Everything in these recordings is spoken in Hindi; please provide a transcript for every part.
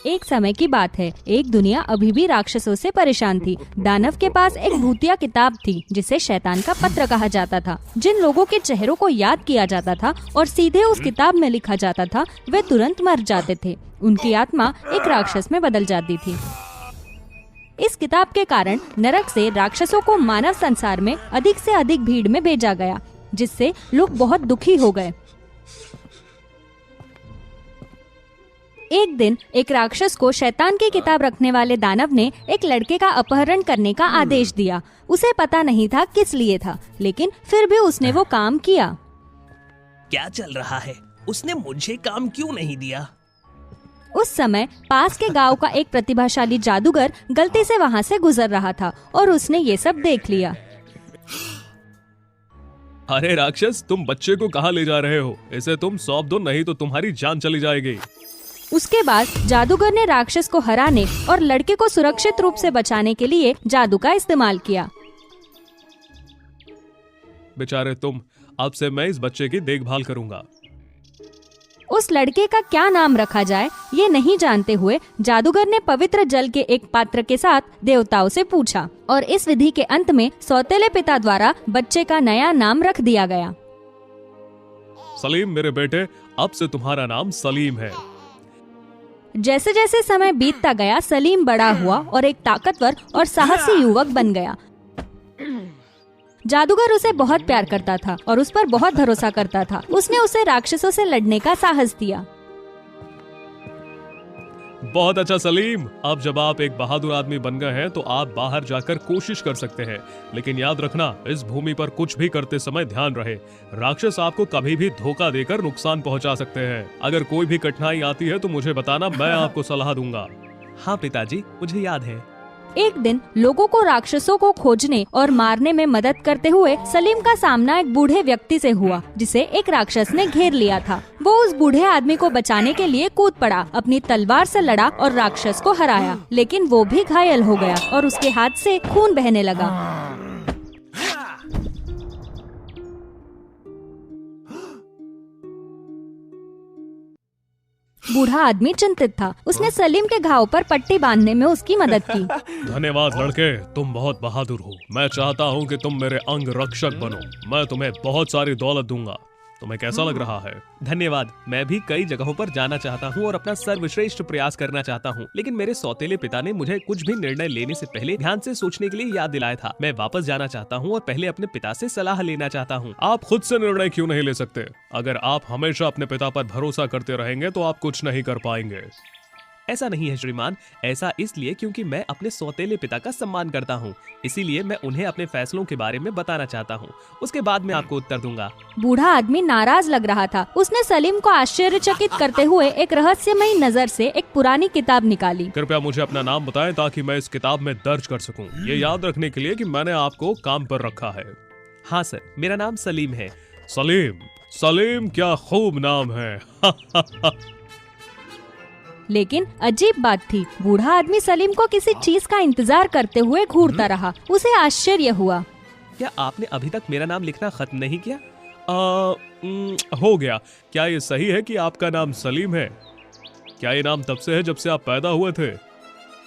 एक समय की बात है। एक दुनिया अभी भी राक्षसों से परेशान थी। दानव के पास एक भूतिया किताब थी जिसे शैतान का पत्र कहा जाता था। जिन लोगों के चेहरों को याद किया जाता था और सीधे उस किताब में लिखा जाता था, वे तुरंत मर जाते थे। उनकी आत्मा एक राक्षस में बदल जाती थी। इस किताब के कारण नरक से राक्षसों को मानव संसार में अधिक से अधिक भीड़ में भेजा गया, जिससे लोग बहुत दुखी हो गए। एक दिन एक राक्षस को शैतान की किताब रखने वाले दानव ने एक लड़के का अपहरण करने का आदेश दिया। उसे पता नहीं था किस लिए था, लेकिन फिर भी उसने वो काम किया। क्या चल रहा है? उसने मुझे काम क्यों नहीं दिया? उस समय पास के गांव का एक प्रतिभाशाली जादूगर गलती से वहां से गुजर रहा था और उसने ये सब देख लिया। अरे राक्षस, तुम बच्चे को कहाँ ले जा रहे हो? इसे तुम सौंप दो, नहीं तो तुम्हारी जान चली जाएगी। उसके बाद जादूगर ने राक्षस को हराने और लड़के को सुरक्षित रूप से बचाने के लिए जादू का इस्तेमाल किया। बेचारे तुम, अब से मैं इस बच्चे की देखभाल करूंगा। उस लड़के का क्या नाम रखा जाए ये नहीं जानते हुए जादूगर ने पवित्र जल के एक पात्र के साथ देवताओं से पूछा और इस विधि के अंत में सौतेले पिता द्वारा बच्चे का नया नाम रख दिया गया। सलीम मेरे बेटे, अब से तुम्हारा नाम सलीम है। जैसे जैसे समय बीतता गया, सलीम बड़ा हुआ और एक ताकतवर और साहसी युवक बन गया। जादूगर उसे बहुत प्यार करता था और उस पर बहुत भरोसा करता था। उसने उसे राक्षसों से लड़ने का साहस दिया। बहुत अच्छा सलीम, अब जब आप एक बहादुर आदमी बन गए हैं तो आप बाहर जाकर कोशिश कर सकते हैं, लेकिन याद रखना, इस भूमि पर कुछ भी करते समय ध्यान रहे, राक्षस आपको कभी भी धोखा देकर नुकसान पहुंचा सकते हैं। अगर कोई भी कठिनाई आती है तो मुझे बताना, मैं आपको सलाह दूंगा। हाँ पिताजी, मुझे याद है। एक दिन लोगों को राक्षसों को खोजने और मारने में मदद करते हुए सलीम का सामना एक बूढ़े व्यक्ति से हुआ, जिसे एक राक्षस ने घेर लिया था। वो उस बूढ़े आदमी को बचाने के लिए कूद पड़ा, अपनी तलवार से लड़ा और राक्षस को हराया, लेकिन वो भी घायल हो गया और उसके हाथ से खून बहने लगा। बूढ़ा आदमी चिंतित था। उसने सलीम के घाव पर पट्टी बांधने में उसकी मदद की। धन्यवाद लड़के, तुम बहुत बहादुर हो। मैं चाहता हूँ कि तुम मेरे अंग रक्षक बनो। मैं तुम्हें बहुत सारी दौलत दूंगा। तुम्हें कैसा लग रहा है? धन्यवाद। मैं भी कई जगहों पर जाना चाहता हूँ और अपना सर्वश्रेष्ठ प्रयास करना चाहता हूँ, लेकिन मेरे सौतेले पिता ने मुझे कुछ भी निर्णय लेने से पहले ध्यान से सोचने के लिए याद दिलाया था। मैं वापस जाना चाहता हूँ और पहले अपने पिता से सलाह लेना चाहता हूँ। आप खुद से निर्णय क्यों नहीं ले सकते? अगर आप हमेशा अपने पिता पर भरोसा करते रहेंगे तो आप कुछ नहीं कर पाएंगे। ऐसा नहीं है श्रीमान, ऐसा इसलिए क्योंकि मैं अपने सौतेले पिता का सम्मान करता हूँ, इसीलिए मैं उन्हें अपने फैसलों के बारे में बताना चाहता हूँ। उसके बाद मैं आपको उत्तर दूंगा। बूढ़ा आदमी नाराज लग रहा था। उसने सलीम को आश्चर्यचकित करते हुए एक रहस्यमयी नजर से एक पुरानी किताब निकाली। कृपया मुझे अपना नाम बताएं ताकि मैं इस किताब में दर्ज कर सकूं। ये याद रखने के लिए कि मैंने आपको काम पर रखा है। हाँ सर, मेरा नाम सलीम है। सलीम, सलीम क्या खूब नाम है। लेकिन अजीब बात थी, बूढ़ा आदमी सलीम को किसी चीज का इंतजार करते हुए घूरता रहा। उसे आश्चर्य हुआ। क्या आपने अभी तक मेरा नाम लिखना खत्म नहीं किया? हो गया। क्या ये सही है कि आपका नाम सलीम है? क्या ये नाम तब से है जब से आप पैदा हुए थे?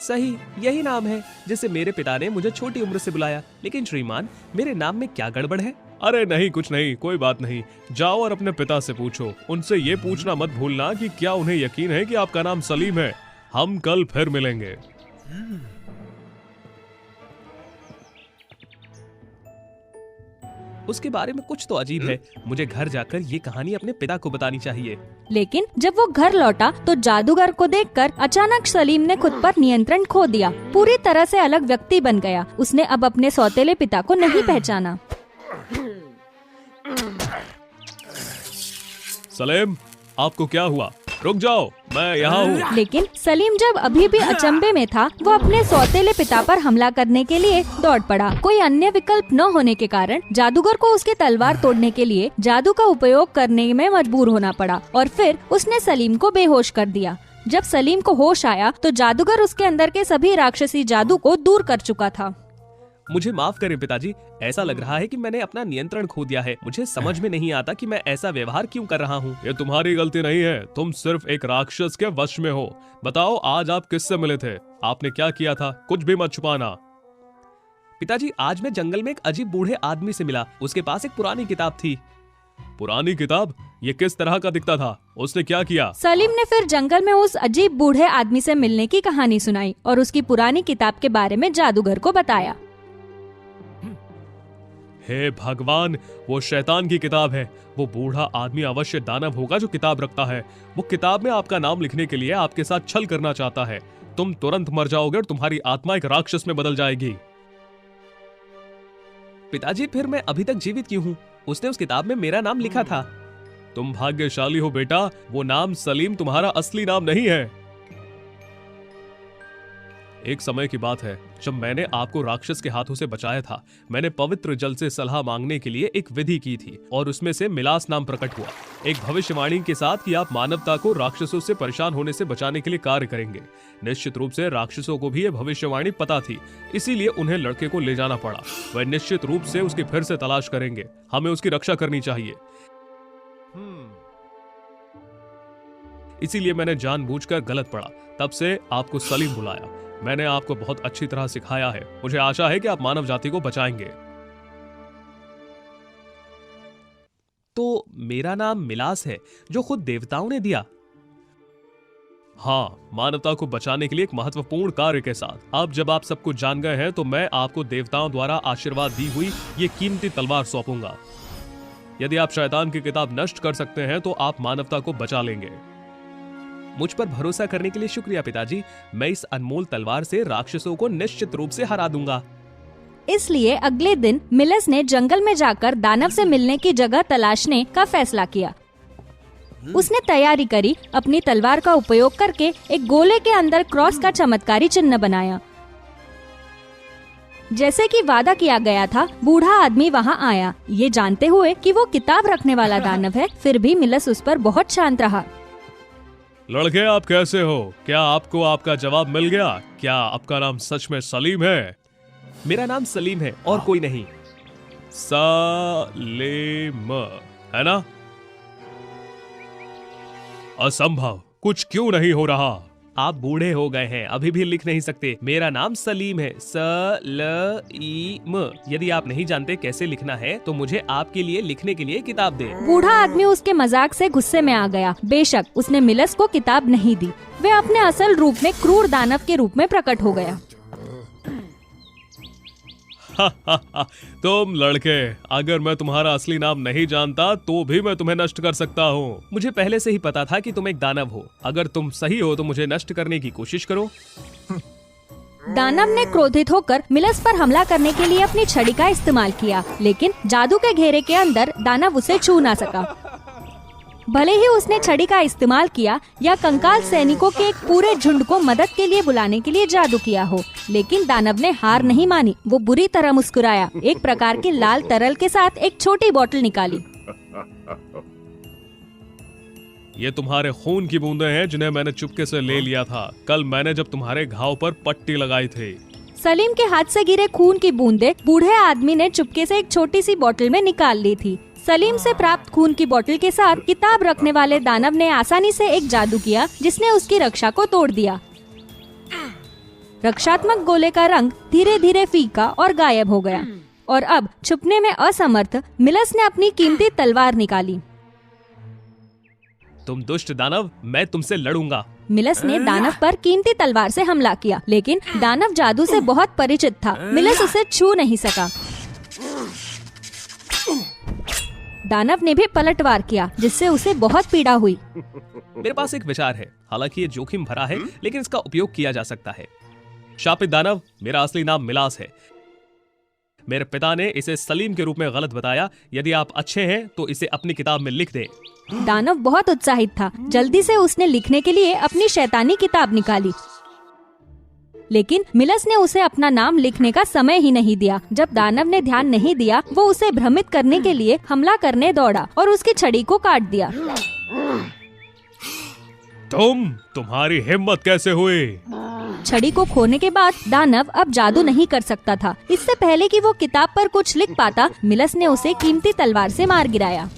सही, यही नाम है जिसे मेरे पिता ने मुझे छोटी उम्र से बुलाया। लेकिन श्रीमान, मेरे नाम में क्या गड़बड़ है? अरे नहीं, कुछ नहीं, कोई बात नहीं। जाओ और अपने पिता से पूछो। उनसे ये पूछना मत भूलना कि क्या उन्हें यकीन है कि आपका नाम सलीम है। हम कल फिर मिलेंगे। उसके बारे में कुछ तो अजीब है। मुझे घर जाकर ये कहानी अपने पिता को बतानी चाहिए। लेकिन जब वो घर लौटा तो जादूगर को देखकर अचानक सलीम ने खुद पर नियंत्रण खो दिया। पूरी तरह से अलग व्यक्ति बन गया। उसने अब अपने सौतेले पिता को नहीं पहचाना। सलीम, आपको क्या हुआ? रुक जाओ, मैं यहाँ हूँ। लेकिन सलीम जब अभी भी अचंभे में था, वो अपने सौतेले पिता पर हमला करने के लिए दौड़ पड़ा। कोई अन्य विकल्प न होने के कारण जादूगर को उसकी तलवार तोड़ने के लिए जादू का उपयोग करने में मजबूर होना पड़ा और फिर उसने सलीम को बेहोश कर दिया। जब सलीम को होश आया तो जादूगर उसके अंदर के सभी राक्षसी जादू को दूर कर चुका था। मुझे माफ करें पिताजी, ऐसा लग रहा है कि मैंने अपना नियंत्रण खो दिया है। मुझे समझ में नहीं आता कि मैं ऐसा व्यवहार क्यों कर रहा हूँ। ये तुम्हारी गलती नहीं है, तुम सिर्फ एक राक्षस के वश में हो। बताओ आज आप किससे मिले थे, आपने क्या किया था, कुछ भी मत छुपाना। पिताजी, आज मैं जंगल में एक अजीब बूढ़े आदमी से मिला। उसके पास एक पुरानी किताब थी। पुरानी किताब? ये किस तरह का दिखता था, उसने क्या किया? सलीम ने फिर जंगल में उस अजीब बूढ़े आदमी से मिलने की कहानी सुनाई और उसकी पुरानी किताब के बारे में जादूगर को बताया। हे भगवान, वो शैतान की किताब है। वो बूढ़ा आदमी अवश्य दानव होगा जो किताब रखता है। वो किताब में आपका नाम लिखने के लिए आपके साथ छल करना चाहता है। तुम तुरंत मर जाओगे और तुम्हारी आत्मा एक राक्षस में बदल जाएगी। पिताजी, फिर मैं अभी तक जीवित क्यों हूँ? उसने उस किताब में मेरा नाम लिखा था। तुम भाग्यशाली हो बेटा, वो नाम सलीम तुम्हारा असली नाम नहीं है। एक समय की बात है जब मैंने आपको राक्षस के हाथों से बचाया था। मैंने पवित्र जल से सलाह मांगने के लिए एक विधि की थी और उसमें से मिलास नाम प्रकट हुआ, एक भविष्यवाणी के साथ कि आप मानवता को राक्षसों से परेशान होने से बचाने के लिए कार्य करेंगे। निश्चित रूप से राक्षसों को भी यह भविष्यवाणी पता थी, इसीलिए उन्हें लड़के को ले जाना पड़ा। वह निश्चित रूप से उसकी फिर से तलाश करेंगे। हमें उसकी रक्षा करनी चाहिए। इसीलिए मैंने जानबूझकर गलत पढ़ा। तब से आपको सलीम बुलाया। मैंने आपको बहुत अच्छी तरह सिखाया है। मुझे आशा है कि आप मानव जाति को बचाएंगे। तो मेरा नाम मिलास है, जो खुद देवताओं ने दिया। हाँ, मानवता को बचाने के लिए एक महत्वपूर्ण कार्य के साथ। अब जब आप सब कुछ जान गए हैं तो मैं आपको देवताओं द्वारा आशीर्वाद दी हुई ये कीमती तलवार सौंपूंगा। यदि आप शैतान की किताब नष्ट कर सकते हैं तो आप मानवता को बचा लेंगे। मुझ पर भरोसा करने के लिए शुक्रिया पिताजी। मैं इस अनमोल तलवार से राक्षसों को निश्चित रूप से हरा दूंगा। इसलिए अगले दिन मिलस ने जंगल में जाकर दानव से मिलने की जगह तलाशने का फैसला किया। उसने तैयारी करी, अपनी तलवार का उपयोग करके एक गोले के अंदर क्रॉस का चमत्कारी चिन्ह बनाया। जैसे कि वादा किया गया था, बूढ़ा आदमी वहाँ आया। ये जानते हुए कि वो किताब रखने वाला दानव है, फिर भी मिलस उस पर बहुत शांत रहा। लड़के, आप कैसे हो? क्या आपको आपका जवाब मिल गया? क्या आपका नाम सच में सलीम है? मेरा नाम सलीम है और कोई नहीं। सलीम है ना? असंभव, कुछ क्यों नहीं हो रहा? आप बूढ़े हो गए हैं, अभी भी लिख नहीं सकते। मेरा नाम सलीम है, सलीम। यदि आप नहीं जानते कैसे लिखना है तो मुझे आपके लिए लिखने के लिए किताब दे। बूढ़ा आदमी उसके मजाक से गुस्से में आ गया। बेशक उसने मिलस को किताब नहीं दी। वे अपने असल रूप में क्रूर दानव के रूप में प्रकट हो गया। तुम लड़के, अगर मैं तुम्हारा असली नाम नहीं जानता तो भी मैं तुम्हें नष्ट कर सकता हूँ। मुझे पहले से ही पता था कि तुम एक दानव हो। अगर तुम सही हो तो मुझे नष्ट करने की कोशिश करो। दानव ने क्रोधित होकर मिलस पर हमला करने के लिए अपनी छड़ी का इस्तेमाल किया, लेकिन जादू के घेरे के अंदर दानव उसे छू ना सका। भले ही उसने छड़ी का इस्तेमाल किया या कंकाल सैनिकों के एक पूरे झुंड को मदद के लिए बुलाने के लिए जादू किया हो, लेकिन दानव ने हार नहीं मानी। वो बुरी तरह मुस्कुराया, एक प्रकार के लाल तरल के साथ एक छोटी बोतल निकाली। ये तुम्हारे खून की बूंदें हैं जिन्हें मैंने चुपके से ले लिया था कल मैंने जब तुम्हारे घाव पर पट्टी लगाई थी। सलीम के हाथ से गिरे खून की बूंदें बूढ़े आदमी ने चुपके से एक छोटी सी बोतल में निकाल ली थी। सलीम से प्राप्त खून की बोतल के साथ किताब रखने वाले दानव ने आसानी से एक जादू किया जिसने उसकी रक्षा को तोड़ दिया। रक्षात्मक गोले का रंग धीरे धीरे फीका और गायब हो गया और अब छुपने में असमर्थ मिलस ने अपनी कीमती तलवार निकाली। तुम दुष्ट दानव, मैं तुमसे लड़ूंगा। मिलस ने दानव पर कीमती तलवार से हमला किया, लेकिन दानव जादू से बहुत परिचित था। मिलस उसे छू नहीं सका। दानव ने भी पलटवार किया जिससे उसे बहुत पीड़ा हुई। मेरे पास एक विचार है, हालांकि ये जोखिम भरा है लेकिन इसका उपयोग किया जा सकता है। शापित दानव, मेरा असली नाम मिलास है। मेरे पिता ने इसे सलीम के रूप में गलत बताया। यदि आप अच्छे हैं तो इसे अपनी किताब में लिख दें। दानव बहुत उत्साहित था। जल्दी से उसने लिखने के लिए अपनी शैतानी किताब निकाली, लेकिन मिलस ने उसे अपना नाम लिखने का समय ही नहीं दिया। जब दानव ने ध्यान नहीं दिया, वो उसे भ्रमित करने के लिए हमला करने दौड़ा और उसकी छड़ी को काट दिया। तुम्हारी हिम्मत कैसे हुई? छड़ी को खोने के बाद दानव अब जादू नहीं कर सकता था। इससे पहले कि वो किताब पर कुछ लिख पाता, मिलस ने उसे कीमती तलवार से मार गिराया।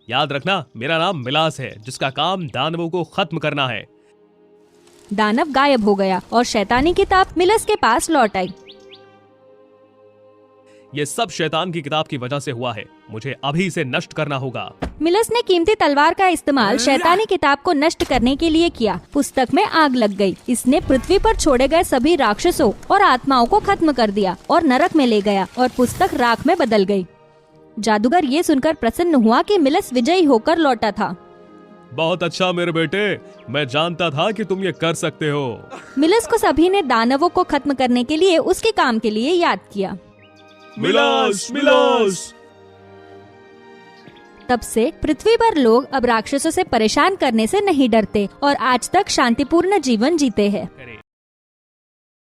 याद रखना, मेरा नाम मिलास है, जिसका काम दानवों को खत्म करना है। दानव गायब हो गया और शैतानी किताब मिलस के पास लौट आई। ये सब शैतान की किताब की वजह से हुआ है। मुझे अभी इसे नष्ट करना होगा। मिलस ने कीमती तलवार का इस्तेमाल शैतानी किताब को नष्ट करने के लिए किया। पुस्तक में आग लग गई। इसने पृथ्वी पर छोड़े गए सभी राक्षसों और आत्माओं को खत्म कर दिया और नरक में ले गया और पुस्तक राख में बदल गई। जादूगर ये सुनकर प्रसन्न हुआ कि मिलस विजयी होकर लौटा था। बहुत अच्छा मेरे बेटे, मैं जानता था कि तुम ये कर सकते हो। मिलस को सभी ने दानवों को खत्म करने के लिए उसके काम के लिए याद किया। मिलास, मिलास। तब से पृथ्वी पर लोग अब राक्षसों से परेशान करने से नहीं डरते और आज तक शांतिपूर्ण जीवन जीते हैं।